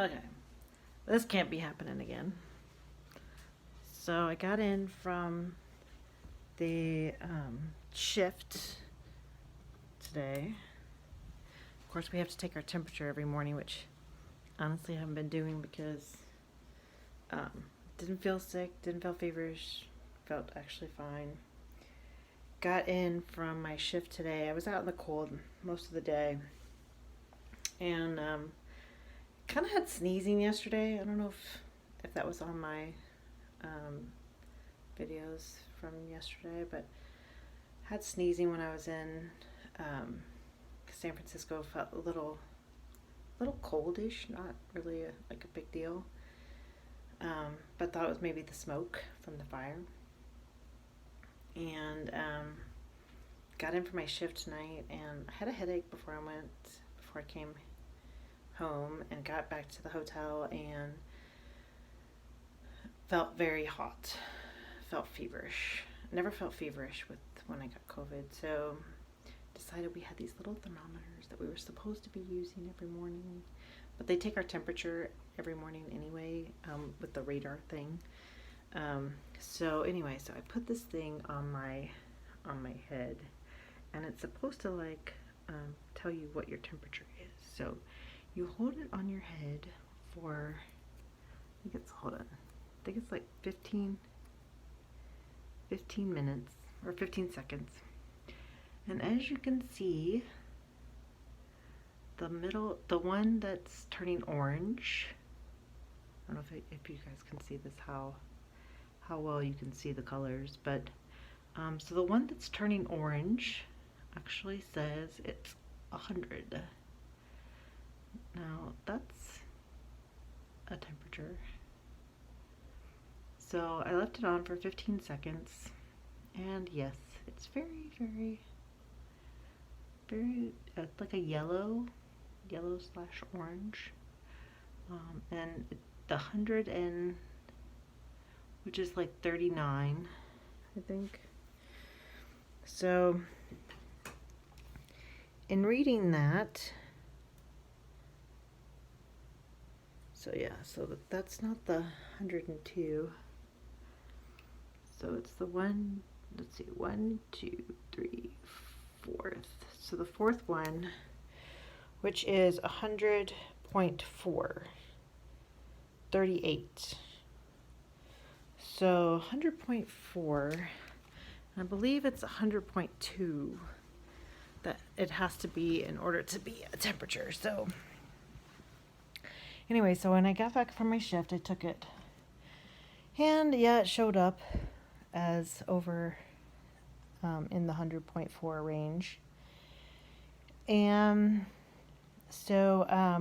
Okay, this can't be happening again. So I got in from the shift today. Of course, we have to take our temperature every morning, which honestly I haven't been doing because um, didn't feel sick, didn't feel feverish, felt actually fine. Got in from my shift today. I was out in the cold most of the day, and kind of had sneezing yesterday. I don't know if that was on my um, videos from yesterday, but had sneezing when I was in um, San Francisco. Felt a little coldish, not really like a big deal, but thought it was maybe the smoke from the fire. And got in for my shift tonight, and I had a headache before I came home and got back to the hotel and felt very hot. Felt feverish. Never felt feverish with when I got COVID, so decided we had these little thermometers that we were supposed to be using every morning, but they take our temperature every morning anyway, with the radar thing. So anyway, so I put this thing on my head, and it's supposed to tell you what your temperature is. So you hold it on your head for I think it's like 15 minutes or 15 seconds. And as you can see, the one that's turning orange, I don't know if you guys can see this, how well you can see the colors, but so the one that's turning orange actually says it's 100. Now that's a temperature. So I left it on for 15 seconds, and yes, it's very, very, very like a yellow slash orange, and the 100 and which is like 39, I think. So in reading that, so yeah, so that's not the 102. So it's the one, let's see, one, two, three, fourth. So the fourth one, which is 100.4, 38. So 100.4, I believe it's 100.2 that it has to be in order to be a temperature. So anyway, so when I got back from my shift, I took it, and yeah, it showed up as over in the 100.4 range. And so I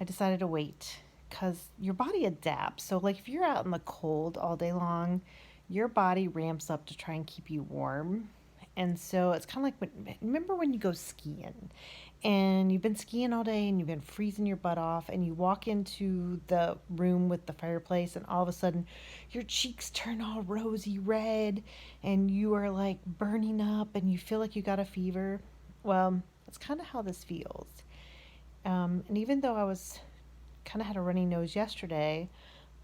decided to wait because your body adapts. So, like, if you're out in the cold all day long, your body ramps up to try and keep you warm. And so it's kind of like remember when you go skiing and you've been skiing all day and you've been freezing your butt off, and you walk into the room with the fireplace, and all of a sudden your cheeks turn all rosy red and you are like burning up and you feel like you got a fever. Well, that's kind of how this feels. And even though I was kind of had a runny nose yesterday,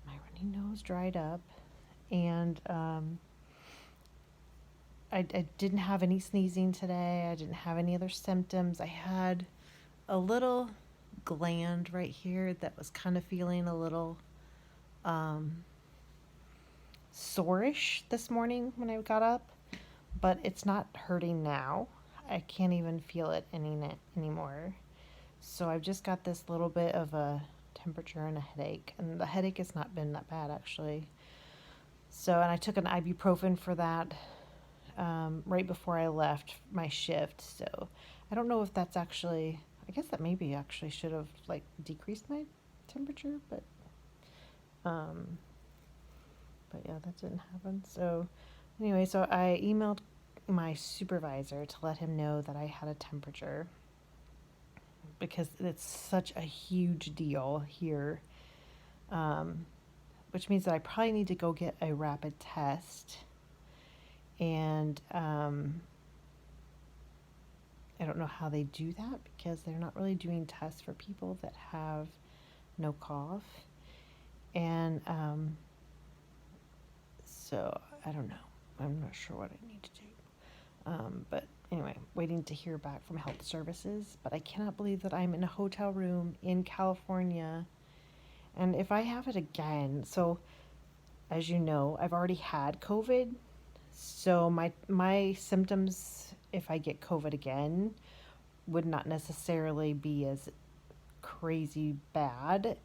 my runny nose dried up, and I didn't have any sneezing today. I didn't have any other symptoms. I had a little gland right here that was kind of feeling a little um, sore-ish this morning when I got up, but it's not hurting now. I can't even feel it anymore. So I've just got this little bit of a temperature and a headache, and the headache has not been that bad actually. So, and I took an ibuprofen for that right before I left my shift. So I don't know if that's actually, I guess that maybe actually should have like decreased my temperature, um, but yeah, that didn't happen. So anyway, so I emailed my supervisor to let him know that I had a temperature because it's such a huge deal here, um, which means that I probably need to go get a rapid test. And I don't know how they do that because they're not really doing tests for people that have no cough. And so I don't know. I'm not sure what I need to do. But anyway, waiting to hear back from health services. But I cannot believe that I'm in a hotel room in California. And if I have it again, so as you know, I've already had COVID. So my symptoms, if I get COVID again, would not necessarily be as crazy bad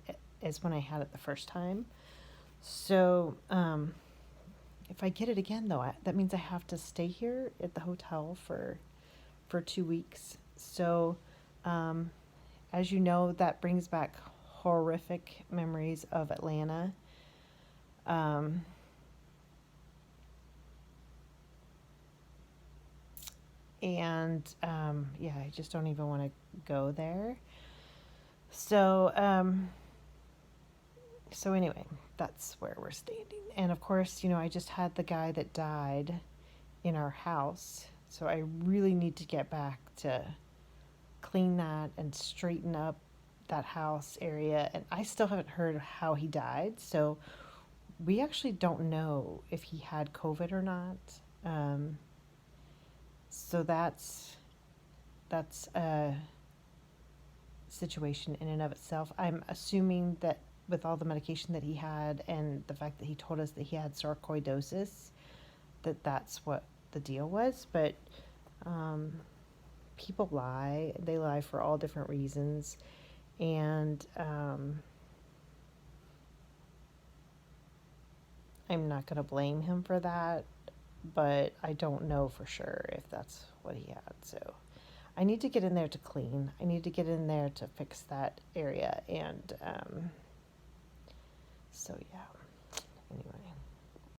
as when I had it the first time. So if I get it again, though, that means I have to stay here at the hotel for 2 weeks. So, as you know, that brings back horrific memories of Atlanta. Yeah, I just don't even want to go there. So, so anyway, that's where we're standing. And of course, I just had the guy that died in our house. So I really need to get back to clean that and straighten up that house area. And I still haven't heard how he died. So we actually don't know if he had COVID or not. So that's a situation in and of itself. I'm assuming that with all the medication that he had and the fact that he told us that he had sarcoidosis, that's what the deal was. But people lie. They lie for all different reasons. And I'm not going to blame him for that, but I don't know for sure if that's what he had. So I need to get in there to clean. I need to get in there to fix that area. And so, yeah. Anyway.